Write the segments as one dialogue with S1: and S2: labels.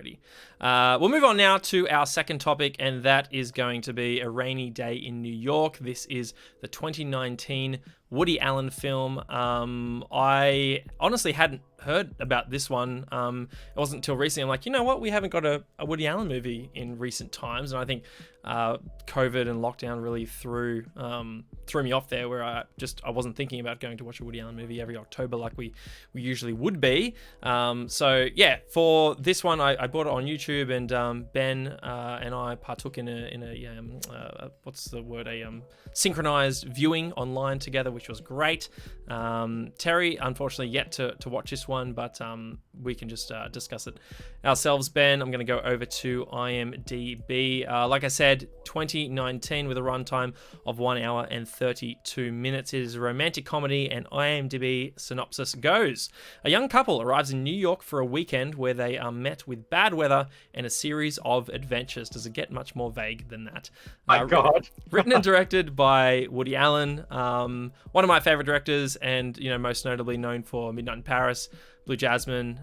S1: already. We'll move on now to our second topic, and that is going to be A Rainy Day in New York. This is the 2019 Woody Allen film. I honestly hadn't heard about this one. It wasn't until recently I'm like, you know what? We haven't got a Woody Allen movie in recent times, and I think COVID and lockdown really threw me off there, where I wasn't thinking about going to watch a Woody Allen movie every October like we usually would be. So yeah, for this one, I bought it on YouTube, and Ben and I partook in a what's the word? Synchronized viewing online together, which was great. Terry, unfortunately, yet to watch this one, but we can just discuss it ourselves. Ben, I'm going to go over to IMDb. Like I said, 2019 with a runtime of 1 hour and 32 minutes. It is a romantic comedy, and IMDb synopsis goes: a young couple arrives in New York for a weekend where they are met with bad weather and a series of adventures. Does it get much more vague than that?
S2: My God.
S1: Written and directed by Woody Allen, one of my favorite directors, and most notably known for Midnight in Paris, Blue Jasmine,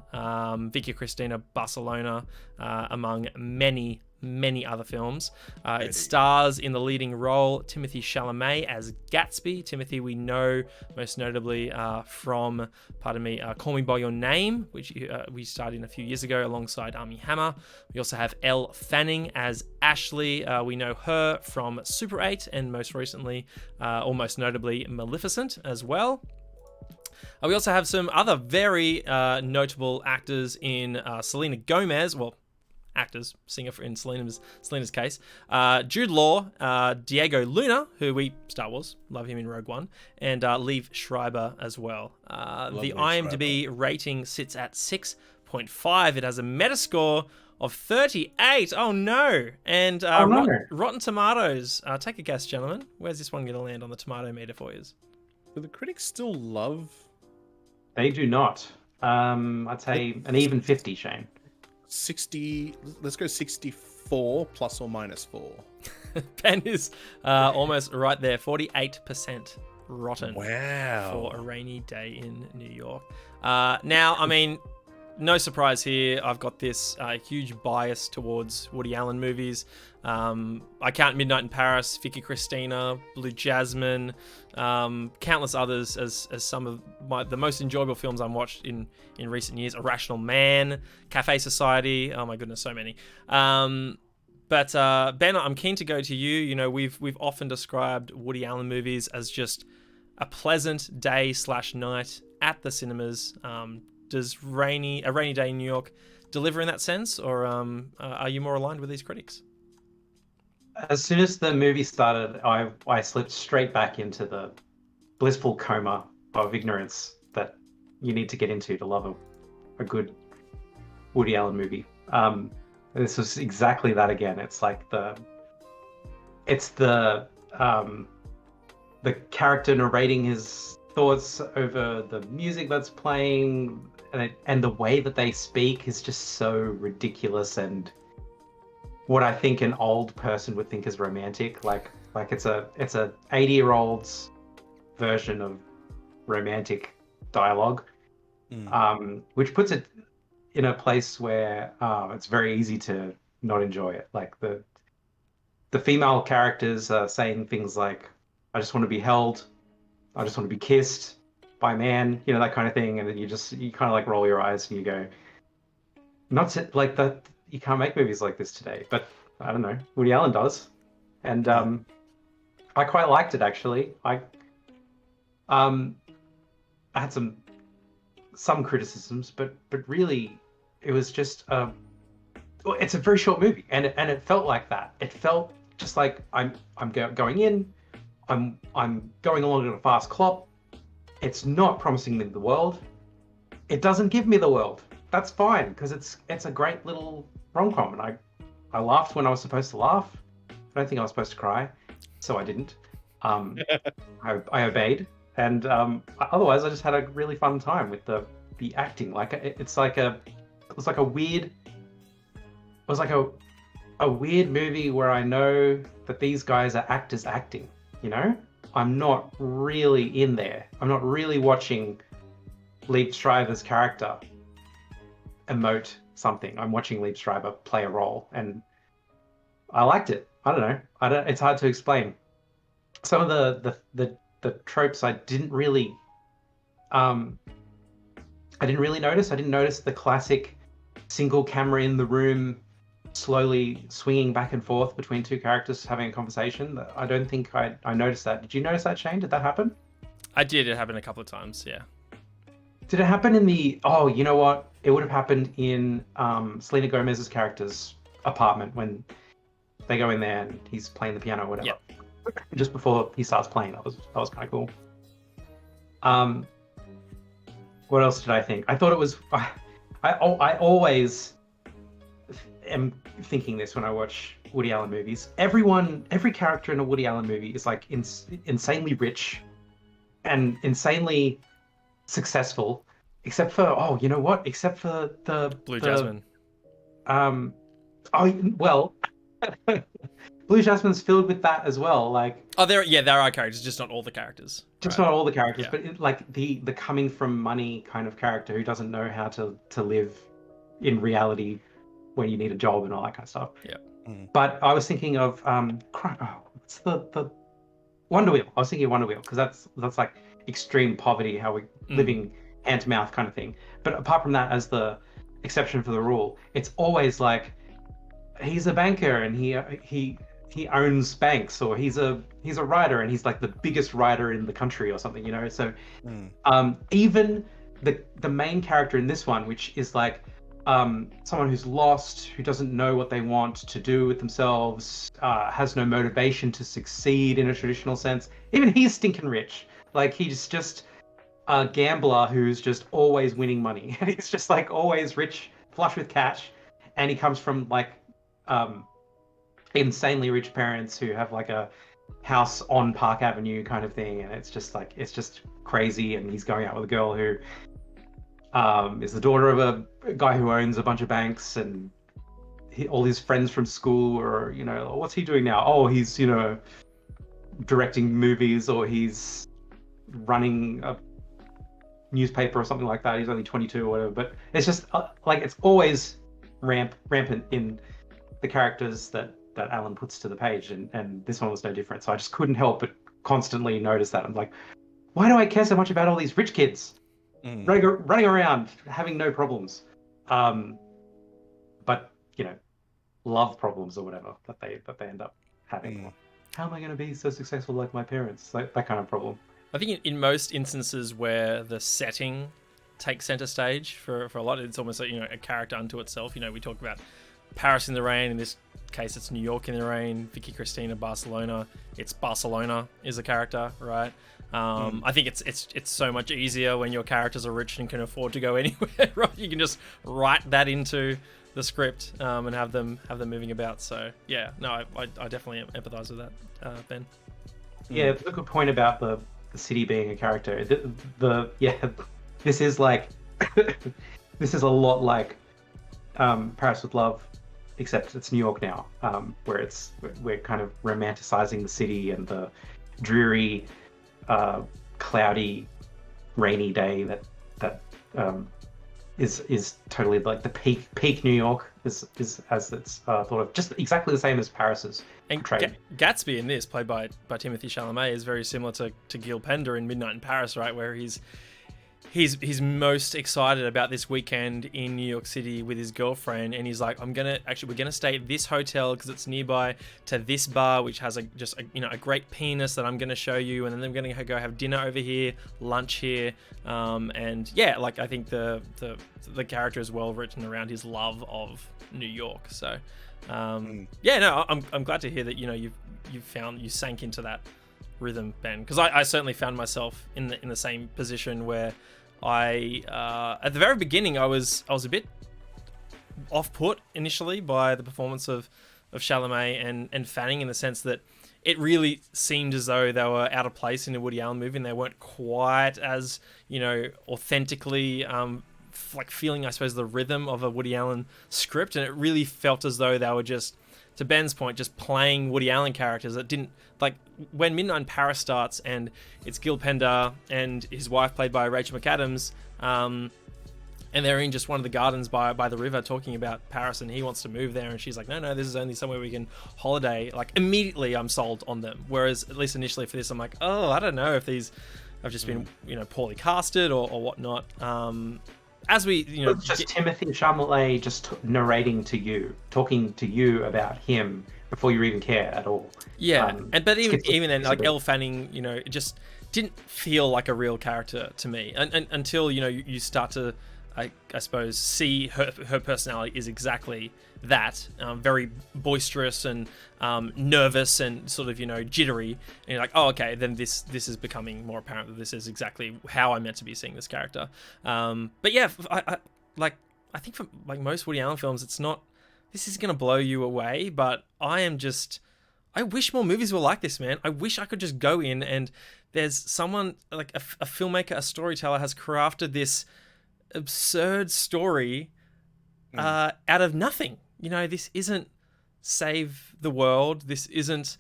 S1: Vicky Cristina Barcelona, among many other films. It stars in the leading role Timothée Chalamet as Gatsby. Timothy we know most notably from, Call Me By Your Name, which we starred in a few years ago alongside Armie Hammer. We also have Elle Fanning as Ashley. We know her from Super 8 and most recently, most notably, Maleficent as well. We also have some other very notable actors in Selena Gomez. Well, actors, singer in Selena's case. Jude Law, Diego Luna, who Star Wars, love him in Rogue One, and Liev Schreiber as well. The IMDb rating sits at 6.5. It has a Metascore of 38. Oh no! And Rotten Tomatoes. Take a guess, gentlemen. Where's this one going to land on the tomato meter for you?
S3: Do the critics still love?
S2: They do not. I'd say an even 50, Shane.
S3: 60. Let's go 64 plus or minus 4.
S1: Ben is almost right there. 48% rotten.
S3: Wow.
S1: For A Rainy Day in New York. Now, I mean, no surprise here. I've got this huge bias towards Woody Allen movies. I count Midnight in Paris, Vicky Cristina, Blue Jasmine, countless others as some of the most enjoyable films I've watched in recent years. Irrational Man, Cafe Society. Oh my goodness, so many. But Ben, I'm keen to go to you. We've often described Woody Allen movies as just a pleasant day/night at the cinemas. Does A Rainy Day in New York deliver in that sense, or are you more aligned with these critics?
S2: As soon as the movie started, I slipped straight back into the blissful coma of ignorance that you need to get into to love a good Woody Allen movie. This was exactly that again. It's like the character narrating his thoughts over the music that's playing, and the way that they speak is just so ridiculous, and what I think an old person would think is romantic. Like it's a 80-year-old's version of romantic dialogue, which puts it in a place where it's very easy to not enjoy it. Like the female characters are saying things like, "I just want to be held. I just want to be kissed by a man," that kind of thing. And then you kind of like roll your eyes and you go, not to, like that. You can't make movies like this today, but I don't know. Woody Allen does. And I quite liked it, actually. I had some criticisms, but really it was just it's a very short movie, and it felt like that. It felt just like I'm going in, I'm going along at a fast clop. It's not promising me the world. It doesn't give me the world. That's fine, because it's a great little rom-com, and I laughed when I was supposed to laugh. I don't think I was supposed to cry, so I didn't. I obeyed, and otherwise I just had a really fun time with the acting. Like it was like a weird movie where I know that these guys are actors acting. I'm not really in there. I'm not really watching Liev Schreiber's character emote something. I'm watching Liev Schreiber play a role, and I liked it. I don't know. I don't. It's hard to explain. Some of the tropes I didn't really notice. I didn't notice the classic single camera in the room slowly swinging back and forth between two characters having a conversation. I don't think I noticed that. Did you notice that, Shane? Did that happen?
S1: I did. It happened a couple of times. Yeah.
S2: Did it happen in the... Oh, you know what? It would have happened in Selena Gomez's character's apartment when they go in there and he's playing the piano or whatever.
S1: Yep.
S2: Just before he starts playing. That was kind of cool. What else did I think? I thought it was... I always am thinking this when I watch Woody Allen movies. Every character in a Woody Allen movie is like insanely rich and insanely successful, except for you know what? Except for the
S1: Blue Jasmine.
S2: Blue Jasmine's filled with that as well. Like,
S1: there are characters, just not all the characters.
S2: Just
S1: right?
S2: not all the characters,
S1: Yeah.
S2: but like the coming from money kind of character who doesn't know how to live in reality when you need a job and all that kind of stuff.
S1: Yeah.
S3: Mm.
S2: But I was thinking of what's the Wonder Wheel. I was thinking of Wonder Wheel because that's like extreme poverty, how we're living hand to mouth kind of thing. But apart from that, as the exception for the rule, it's always like he's a banker and he owns banks, or he's a writer and he's like the biggest writer in the country or something, you know. So even the main character in this one, which is like someone who's lost, who doesn't know what they want to do with themselves, has no motivation to succeed in a traditional sense. Even he's stinking rich. Like, he's just a gambler who's just always winning money. And he's just like always rich, flush with cash. And he comes from like insanely rich parents who have like a house on Park Avenue kind of thing. And it's just crazy. And he's going out with a girl who is the daughter of a guy who owns a bunch of banks, and all his friends from school are, you know, what's he doing now? Oh, he's, you know, directing movies, or he's running a newspaper or something like that. He's only 22 or whatever. But it's just like, it's always rampant in the characters that Alan puts to the page, and this one was no different. So I just couldn't help but constantly notice that. I'm like, why do I care so much about all these rich kids running around having no problems, but you know, love problems or whatever that they end up having? How am I going to be so successful like my parents? Like that kind of problem.
S1: I think in most instances where the setting takes center stage for a lot, it's almost like, you know, a character unto itself. You know, we talk about Paris in the rain. In this case, it's New York in the rain. Vicky Cristina, Barcelona. It's Barcelona is a character, right? I think it's so much easier when your characters are rich and can afford to go anywhere, right? You can just write that into the script and have them moving about. So yeah, no, I definitely empathize with that, Ben.
S2: Yeah, it's a good point about the city being a character. This is like this is a lot like Paris with Love, except it's New York now, where we're kind of romanticizing the city and the dreary, cloudy, rainy day that is totally like the peak New York is as it's thought of, just exactly the same as Paris's.
S1: And Gatsby in this, played by Timothée Chalamet, is very similar to Gil Pender in Midnight in Paris, right? Where he's most excited about this weekend in New York City with his girlfriend, and he's like, we're gonna stay at this hotel because it's nearby to this bar, which has a great penis that I'm gonna show you, and then they're gonna go have dinner over here, lunch here, and yeah, like I think the character is well written around his love of New York. So yeah, no, I'm glad to hear that, you know, you sank into that rhythm, Ben, because I certainly found myself in the same position where I at the very beginning I was a bit off-put initially by the performance of Chalamet and Fanning, in the sense that it really seemed as though they were out of place in a Woody Allen movie, and they weren't quite as, you know, authentically like feeling, I suppose, the rhythm of a Woody Allen script, and it really felt as though they were just, to Ben's point, just playing Woody Allen characters that didn't, like, when Midnight in Paris starts and it's Gil Pender and his wife played by Rachel McAdams, And they're in just one of the gardens by the river talking about Paris, and he wants to move there, and she's like, no, this is only somewhere we can holiday. Like, immediately I'm sold on them. Whereas, at least initially for this, I'm like, oh, I don't know if these have just been, poorly casted or whatnot. As we,
S2: It's just Timothy Chalamet just narrating to you, talking to you about him before you even care at all.
S1: Yeah, but even then, like Elle Fanning, it just didn't feel like a real character to me, and until you start to, I suppose, see her personality is exactly that, very boisterous and nervous and sort of jittery, and you're like, oh, okay, then this is becoming more apparent that this is exactly how I'm meant to be seeing this character. But yeah, I think for like most Woody Allen films, it's not. This is gonna blow you away, but I wish more movies were like this, man. I wish I could just go in and there's someone like a filmmaker, a storyteller has crafted this absurd story out of nothing. This isn't Save the World. This isn't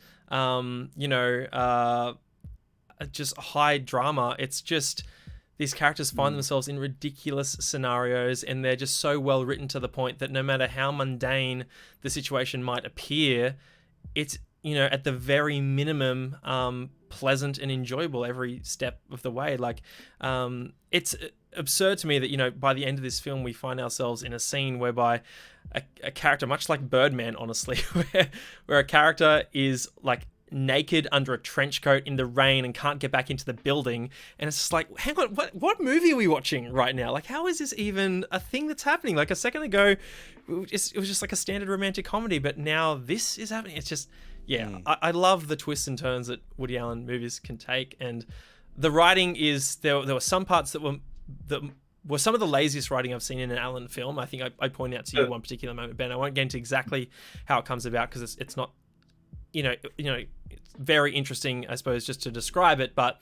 S1: just high drama. It's just these characters find themselves in ridiculous scenarios, and they're just so well written to the point that no matter how mundane the situation might appear, it's at the very minimum pleasant and enjoyable every step of the way. Like, it's absurd to me that by the end of this film we find ourselves in a scene whereby a character, much like Birdman, honestly, where a character is like naked under a trench coat in the rain and can't get back into the building, and it's just like, hang on, what movie are we watching right now? Like, how is this even a thing that's happening? Like, a second ago it was just like a standard romantic comedy, but now this is happening. It's just, I love the twists and turns that Woody Allen movies can take, and the writing is there were some parts that were some of the laziest writing I've seen in an Allen film. I think I point out to you one particular moment, Ben. I won't get into exactly how it comes about because it's not, it's very interesting, I suppose, just to describe it. But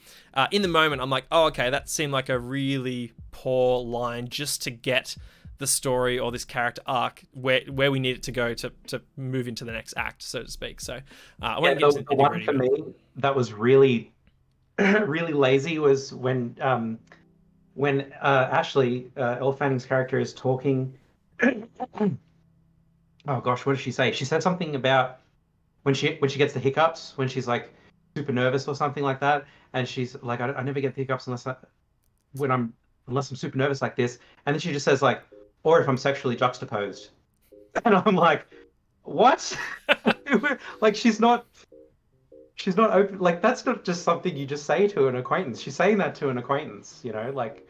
S1: in the moment, I'm like, oh, okay, that seemed like a really poor line just to get the story or this character arc where we need it to go to move into the next act, so to speak. So I want to get into
S2: the one for me that was really, really lazy was when Ashley, Elle Fanning's character, is talking. Oh gosh, what did she say? She said something about when she gets the hiccups, when she's like super nervous or something like that, and she's like, I never get the hiccups unless I'm super nervous like this, and then she just says like, or if I'm sexually juxtaposed, and I'm like, what? Like, she's not open. Like, that's not just something you just say to an acquaintance. She's saying that to an acquaintance, like.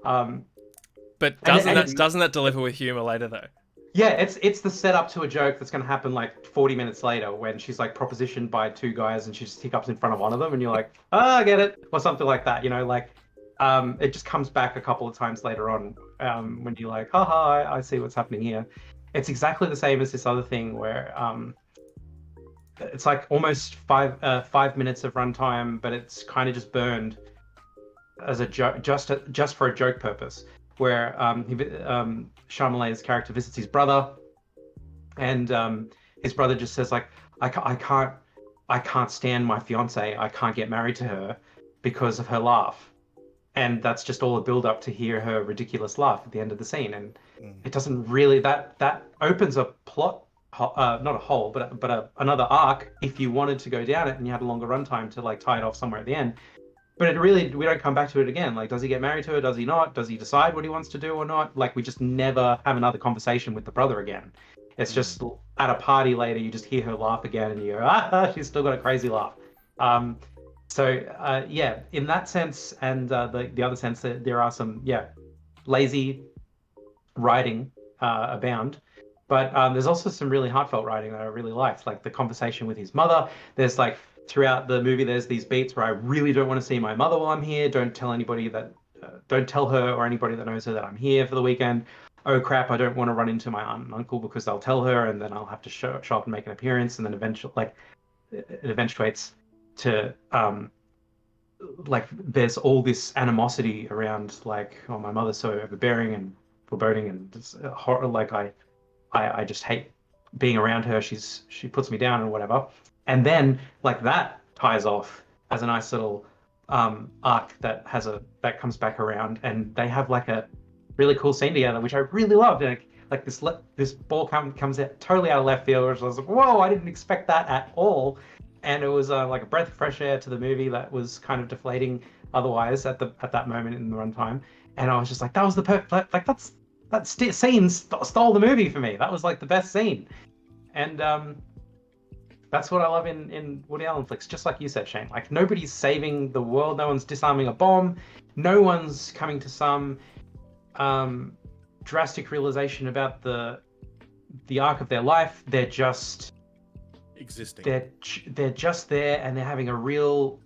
S1: But doesn't that deliver with humor later though?
S2: Yeah, it's the setup to a joke that's going to happen like 40 minutes later when she's like propositioned by two guys and she just hiccups in front of one of them, and you're like, I get it, or something like that. It just comes back a couple of times later on when you're like, haha, I see what's happening here. It's exactly the same as this other thing where it's like almost 5 minutes of runtime, but it's kind of just burned as a joke, just for a joke purpose, where Chalamet's character visits his brother, and his brother just says like, I can't stand my fiance, I can't get married to her because of her laugh. And that's just all a build up to hear her ridiculous laugh at the end of the scene. And it doesn't really, that opens a plot, not a hole, but another arc if you wanted to go down it and you had a longer runtime to like tie it off somewhere at the end. But we don't come back to it again. Like, does he get married to her? Does he not? Does he decide what he wants to do or not? Like, we just never have another conversation with the brother again. It's just at a party later, you just hear her laugh again and you go, she's still got a crazy laugh. Yeah, in that sense, and the other sense, that there are some, lazy writing abound. But there's also some really heartfelt writing that I really liked, like the conversation with his mother. There's like, throughout the movie, there's these beats where I really don't want to see my mother while I'm here. Don't tell her or anybody that knows her that I'm here for the weekend. Oh crap, I don't want to run into my aunt and uncle because they'll tell her, and then I'll have to show up and make an appearance, and then eventually, like, it eventuates to like there's all this animosity around like, oh, my mother's so overbearing and foreboding, and it's horror. Like I just hate being around her. She puts me down and whatever. And then like that ties off as a nice little arc that comes back around, and they have like a really cool scene together, which I really loved. Like this ball comes out totally out of left field, which I was like, whoa, I didn't expect that at all. And it was like a breath of fresh air to the movie that was kind of deflating otherwise at that moment in the runtime. And I was just like, that was the perfect, like that scene stole the movie for me. That was like the best scene. And that's what I love in Woody Allen flicks. Just like you said, Shane, like nobody's saving the world. No one's disarming a bomb. No one's coming to some drastic realization about the arc of their life. They're just
S3: existing.
S2: They're just there, and they're having a real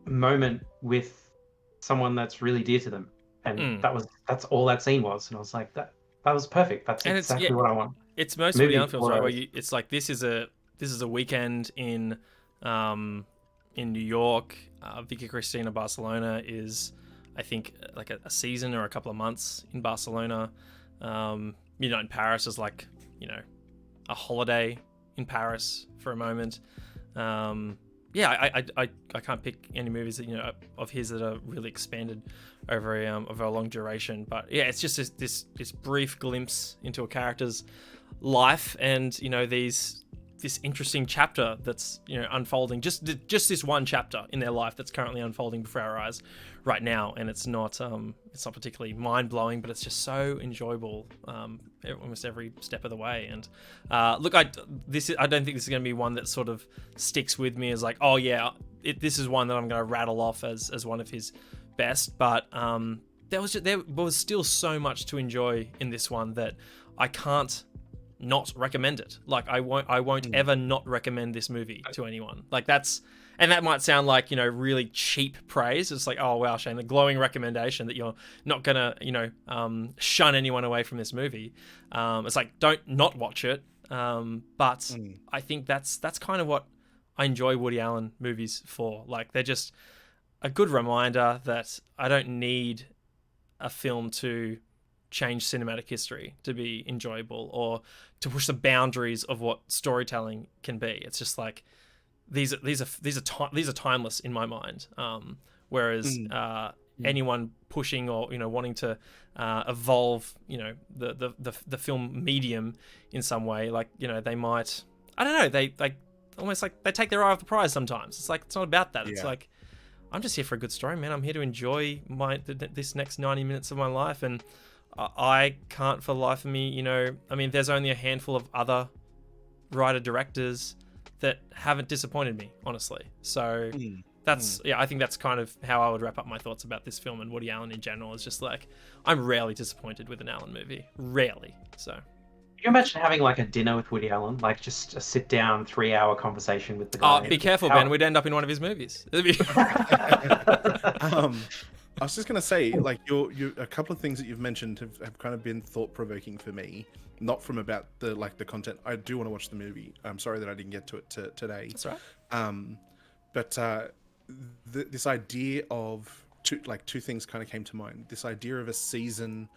S2: moment with someone that's really dear to them. And that's all that scene was. And I was like, that was perfect. That's exactly what I want.
S1: It's most Woody Allen films, right? Where it's like this is a weekend in New York. Vicky Cristina Barcelona is, I think, like a season or a couple of months in Barcelona. Midnight in Paris is like, a holiday in Paris for a moment. I can't pick any movies that of his that are really expanded over a long duration. But yeah, it's just this brief glimpse into a character's life, and this interesting chapter that's unfolding. Just this one chapter in their life that's currently unfolding before our eyes right now, and it's not particularly mind blowing, but it's just so enjoyable almost every step of the way. And look, I don't think this is going to be one that sort of sticks with me as like, oh yeah, this is one that I'm going to rattle off as one of his best. But there was still so much to enjoy in this one that I can't not recommend it. Like I won't ever not recommend this movie to anyone. Like and that might sound like, really cheap praise. It's like, oh wow, Shane, the glowing recommendation that you're not gonna, shun anyone away from this movie. It's like, don't not watch it. But I think that's kind of what I enjoy Woody Allen movies for. Like they're just a good reminder that I don't need a film to change cinematic history to be enjoyable or to push the boundaries of what storytelling can be. It's just like these are timeless in my mind. Whereas anyone pushing or wanting to evolve the film medium in some way, like they might, I don't know, they almost like they take their eye off the prize sometimes. It's like it's not about that. It's like, I'm just here for a good story, man. I'm here to enjoy this next 90 minutes of my life, and I can't for the life of me, there's only a handful of other writer-directors that haven't disappointed me, honestly. So I think that's kind of how I would wrap up my thoughts about this film and Woody Allen in general. Is just like, I'm rarely disappointed with an Allen movie. Rarely. So. Can
S2: you imagine having like a dinner with Woody Allen? Like just a sit-down 3-hour conversation with the guy?
S1: Oh, be careful, Ben. We'd end up in one of his movies.
S3: I was just going to say, like, a couple of things that you've mentioned have kind of been thought-provoking for me, not from about the content. I do want to watch the movie. I'm sorry that I didn't get to it today.
S1: That's right.
S3: But this idea of two things kind of came to mind. This idea of a season,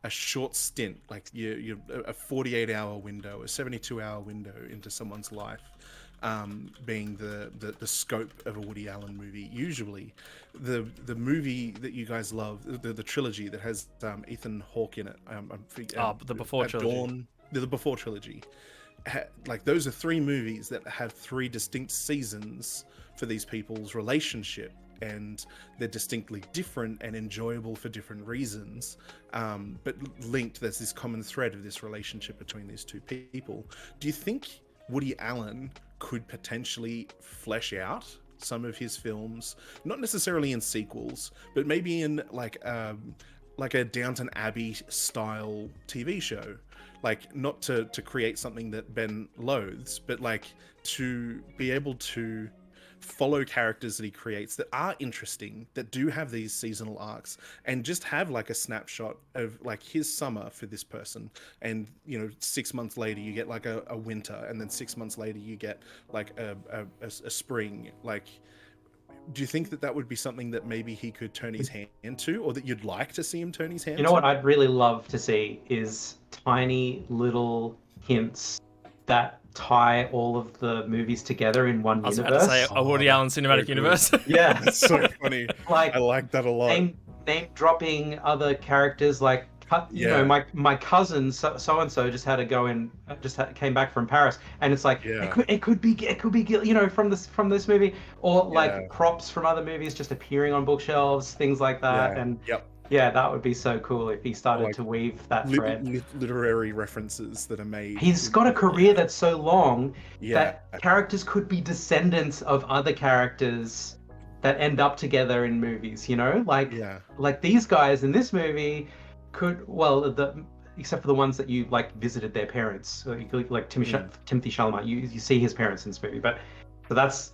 S3: a short stint, like you a 48-hour window, a 72-hour window into someone's life. Being the scope of a Woody Allen movie. Usually the movie that you guys love, the trilogy that has Ethan Hawke in it,
S1: the Before trilogy.
S3: Dawn, the Before trilogy, like those are 3 movies that have 3 distinct seasons for these people's relationship, and they're distinctly different and enjoyable for different reasons, but linked. There's this common thread of this relationship between these 2 people. Do you think Woody Allen could potentially flesh out some of his films, not necessarily in sequels, but maybe in like a Downton Abbey style TV show, like not to create something that Ben loathes, but like to be able to follow characters that he creates that are interesting, that do have these seasonal arcs, and just have like a snapshot of like his summer for this person, and 6 months later you get like a winter, and then 6 months later you get like a spring. Like, do you think that would be something that maybe he could turn his hand to, or that you'd like to see him turn his hand to?
S2: What I'd really love to see is tiny little hints that tie all of the movies together in one universe.
S1: I was about to say a Woody Allen cinematic universe.
S2: Yeah,
S3: that's so funny.
S2: Like,
S3: I like that a lot.
S2: name dropping other characters like you know, my cousin so and so just had to go in, came back from Paris, and it's like it could be you know, from this movie, or like props from other movies just appearing on bookshelves, things like that. And yeah, that would be so cool if he started to weave that thread.
S3: Literary references that are made.
S2: He's got a career that's so long that characters could be descendants of other characters that end up together in movies, you know, like these guys in this movie could, except for the ones that you like visited their parents, like Timothy Chalamet, you see his parents in this movie, but so that's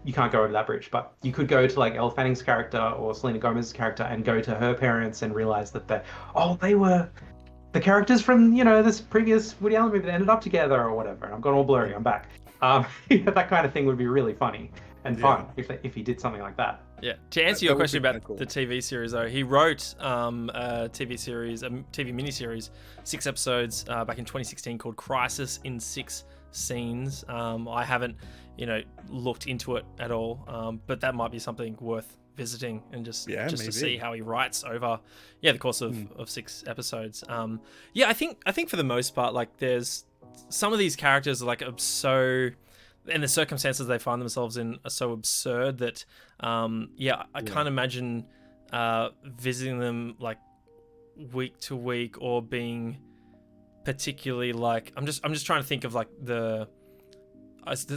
S2: you can't go over that bridge. But you could go to like Elle Fanning's character or Selena Gomez's character and go to her parents and realize that they were the characters from, you know, this previous Woody Allen movie that ended up together or whatever. And I've gone all blurry. I'm back. That kind of thing would be really funny and fun if he did something like that.
S1: Yeah. To answer your question about the TV series, though, he wrote a TV miniseries, 6 episodes back in 2016 called Crisis in 6 Scenes. I haven't, you know, looked into it at all, but that might be something worth visiting and just to see how he writes over the course of 6 episodes. I think for the most part, like, there's some of these characters are like so, and the circumstances they find themselves in are so absurd that I can't imagine visiting them like week to week or being particularly like, I'm just trying to think of like the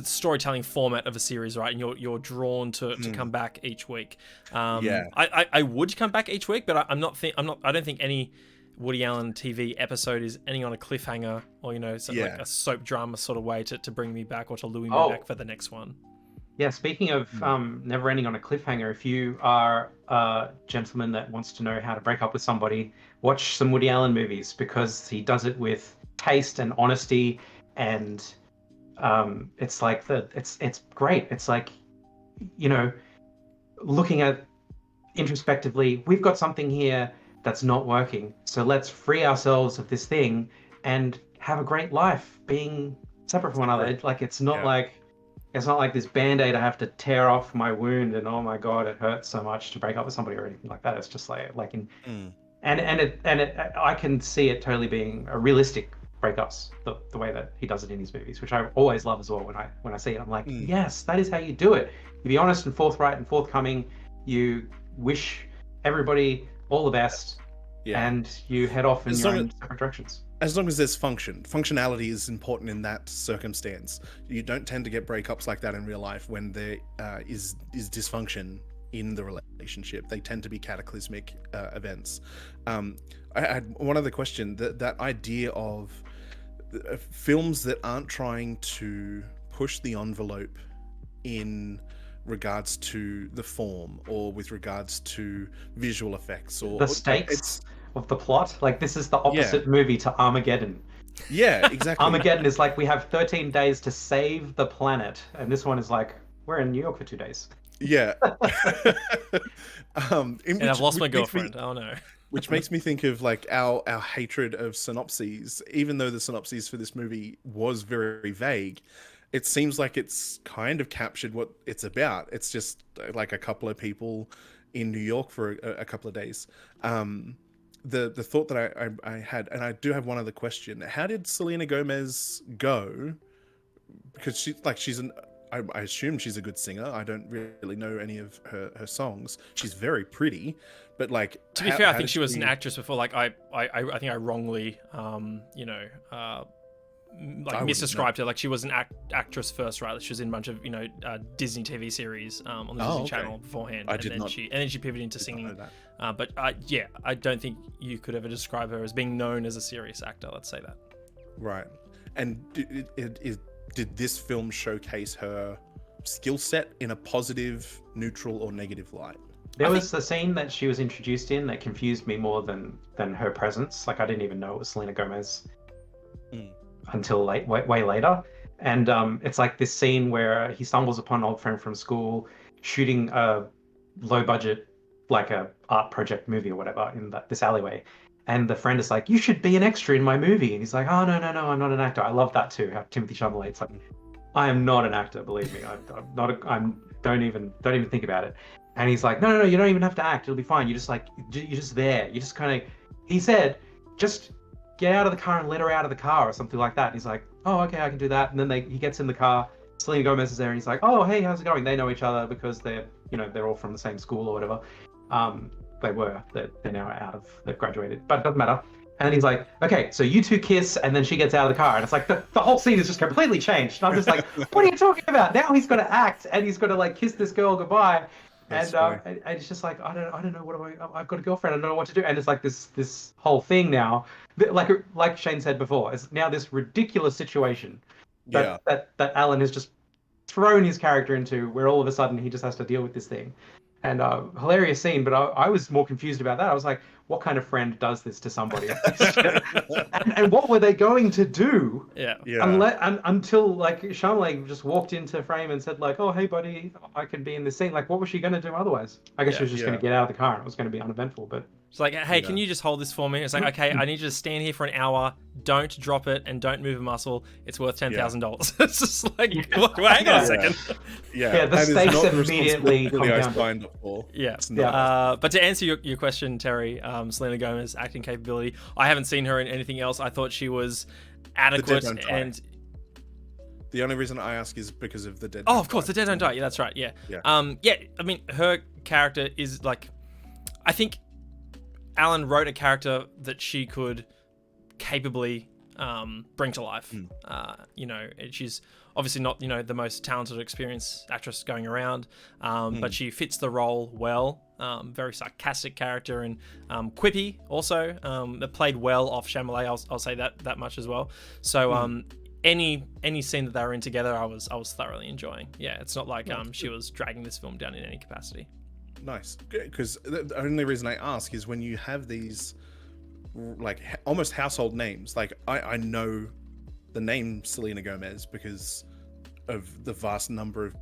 S1: storytelling format of a series, right? And you're drawn to come back each week. I would come back each week, but I don't think any Woody Allen TV episode is ending on a cliffhanger or, you know, like a soap drama sort of way to bring me back or to lure me back for the next one.
S2: Yeah, speaking of never ending on a cliffhanger, if you are a gentleman that wants to know how to break up with somebody, watch some Woody Allen movies, because he does it with taste and honesty, and it's like it's great. It's like, you know, looking at introspectively, we've got something here that's not working, so let's free ourselves of this thing and have a great life being separate from one another. Like, it's not like this band-aid I have to tear off my wound and oh my god, it hurts so much to break up with somebody or anything like that. It's just like I can see it totally being a realistic breakups, the way that he does it in his movies, which I always love as well. When I see it, I'm like, yes, that is how you do it. You be honest and forthright and forthcoming. You wish everybody all the best, and you head off in your own separate directions.
S3: As long as there's functionality is important in that circumstance. You don't tend to get breakups like that in real life when there is dysfunction in the relationship. They tend to be cataclysmic events. I had one other question. That idea of films that aren't trying to push the envelope in regards to the form or with regards to visual effects or
S2: the stakes of the plot. Like, this is the opposite movie to Armageddon.
S3: Yeah, exactly.
S2: Armageddon is like, we have 13 days to save the planet, and this one is like, we're in New York for 2 days.
S3: Yeah.
S1: And I've lost my girlfriend. Oh no.
S3: Which makes me think of like our hatred of synopses. Even though the synopsis for this movie was very vague, it seems like it's kind of captured what it's about. It's just like a couple of people in New York for a couple of days. The thought that I had, and I do have one other question. How did Selena Gomez go? Because I assume she's a good singer. I don't really know any of her songs. She's very pretty, but like,
S1: to be fair, I think she was an actress before. Like, I think I wrongly, misdescribed her. Like, she was an actress first, right? She was in a bunch of, you know, Disney TV series on the Disney Channel beforehand, and then she pivoted into singing. But I don't think you could ever describe her as being known as a serious actor. Let's say that.
S3: Right, and did this film showcase her skill set in a positive, neutral, or negative light?
S2: There was a scene that she was introduced in that confused me more than her presence. Like, I didn't even know it was Selena Gomez until way later. And it's like this scene where he stumbles upon an old friend from school shooting a low budget, like a art project movie or whatever, in this alleyway. And the friend is like, you should be an extra in my movie. And he's like, oh, no, I'm not an actor. I love that too. How Timothy Chalamet's like, I am not an actor, believe me. I'm not. Don't even think about it. And he's like, no, you don't even have to act. It'll be fine. You just like, you're just there. You just kind of. He said, just get out of the car and let her out of the car or something like that. And he's like, oh, okay, I can do that. And then he gets in the car. Selena Gomez is there, and he's like, oh, hey, how's it going? They know each other because they're all from the same school or whatever. They're now they've graduated, but it doesn't matter. And then he's like, okay, so you two kiss, and then she gets out of the car. And it's like, the whole scene is just completely changed. And I'm just like, what are you talking about? Now he's got to act, and he's got to like kiss this girl goodbye. And it's just like, I don't know I've got a girlfriend, I don't know what to do. And it's like this whole thing now, like Shane said before, it's now this ridiculous situation that Alan has just thrown his character into, where all of a sudden he just has to deal with this thing. And hilarious scene, but I was more confused about that. I was like, what kind of friend does this to somebody? and what were they going to do?
S1: Yeah.
S2: Until like Shyamalan just walked into frame and said like, oh, hey buddy, I can be in this scene. Like, what was she going to do otherwise? I guess she was just going to get out of the car and it was going to be uneventful, but...
S1: It's like, hey, can you just hold this for me? It's like, okay, I need you to stand here for an hour. Don't drop it and don't move a muscle. It's worth $10,000. It's just like, well, hang on a second.
S2: Yeah, the stakes immediately come down.
S1: But to answer your question, Terry, Selena Gomez acting capability, I haven't seen her in anything else. I thought she was adequate and.
S3: The only reason I ask is because of The Dead.
S1: Oh, of course, The Dead Don't Die. Yeah, that's right. Yeah. I mean, her character is like, I think Alan wrote a character that she could capably bring to life. She's obviously not the most talented, experienced actress going around, but she fits the role well. Very sarcastic character and quippy also. That played well off Shyamalan. I'll say that much as well. So any scene that they were in together, I was thoroughly enjoying. Yeah, it's not like she was dragging this film down in any capacity.
S3: Nice, because the only reason I ask is when you have these like almost household names. Like I know the name Selena Gomez because of the vast number of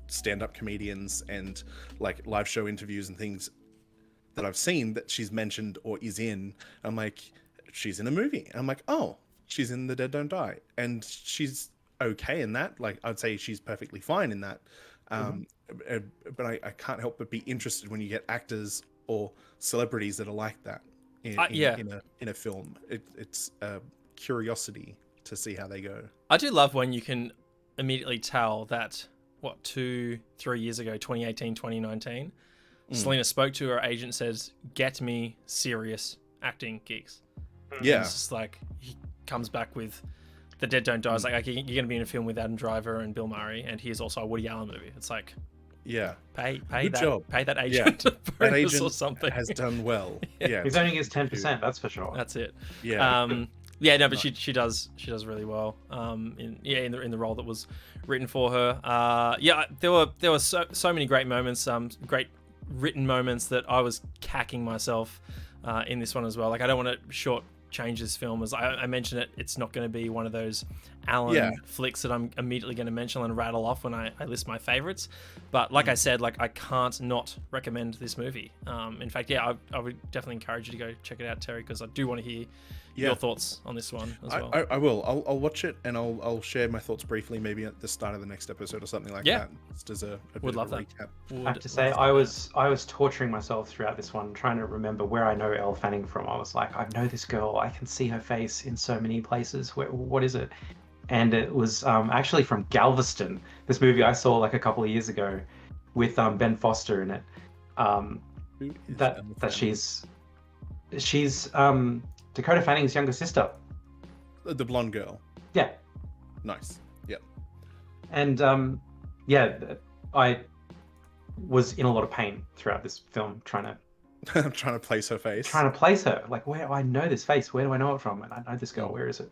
S3: stand-up comedians and like live show interviews and things that I've seen that she's mentioned or is in. I'm like, she's in a movie. I'm like, oh, she's in The Dead Don't Die, and she's okay in that. Like, I'd say she's perfectly fine in that. But I can't help but be interested when you get actors or celebrities that are like that in a film. It's a curiosity to see how they go.
S1: I do love when you can immediately tell that 2-3 years ago, 2018, 2019, Selena spoke to her agent, says, get me serious acting gigs.
S3: Yeah.
S1: It's just like, he comes back with The Dead Don't Die. It's like, okay, you're going to be in a film with Adam Driver and Bill Murray, and here's also a Woody Allen movie. It's like, pay
S3: Good
S1: that
S3: job.
S1: Pay that agent
S3: that agent
S1: or something.
S3: Has done well. Yeah,
S2: he's earning his 10%. That's for sure.
S1: That's it.
S3: Yeah.
S1: But she does really well. In the role that was written for her. There were so many great moments. Great written moments that I was cacking myself in this one as well. Like, I don't want to shortchange this film. As I mentioned it's not going to be one of those Alan flicks that I'm immediately going to mention and rattle off when I list my favorites. But like I said, like, I can't not recommend this movie. In fact, I would definitely encourage you to go check it out, Terry, because I do want to hear your thoughts on this one as well.
S3: I will. I'll watch it and I'll share my thoughts briefly, maybe at the start of the next episode or something like that. Just as a bit of a recap.
S2: I have to say, I was torturing myself throughout this one, trying to remember where I know Elle Fanning from. I was like, I know this girl. I can see her face in so many places. What is it? And it was actually from Galveston, this movie I saw like a couple of years ago with Ben Foster in it. That she's Dakota Fanning's younger sister.
S3: The blonde girl.
S2: Yeah.
S3: Nice. Yeah.
S2: And I was in a lot of pain throughout this film trying to
S3: place her face.
S2: Trying to place her. Like, where I know this face. Where do I know it from? And I know this girl. Where is it?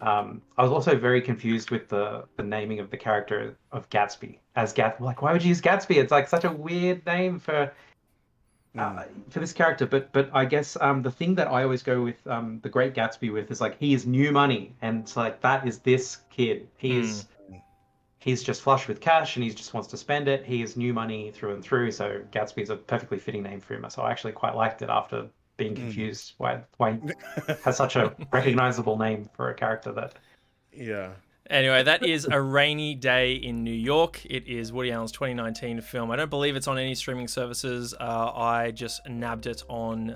S2: I was also very confused with the naming of the character of Gatsby as Like, why would you use Gatsby? It's like such a weird name for this character. But I guess the thing that I always go with the Great Gatsby with is like, he is new money, and it's like, that is this kid. He's just flush with cash and he just wants to spend it. He is new money through and through. So Gatsby is a perfectly fitting name for him. So I actually quite liked it after being confused why he has such a recognizable name for a character that.
S3: Yeah.
S1: Anyway, that is A Rainy Day in New York. It is Woody Allen's 2019 film. I don't believe it's on any streaming services. I just nabbed it on,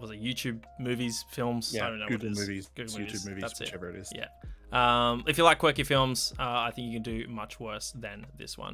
S1: was it YouTube Movies, Films?
S3: Yeah,
S1: I don't know
S3: Google
S1: what it is.
S3: Movies,
S1: Google
S3: YouTube Movies,
S1: That's
S3: whichever it is.
S1: Yeah. If you like quirky films, I think you can do much worse than this one.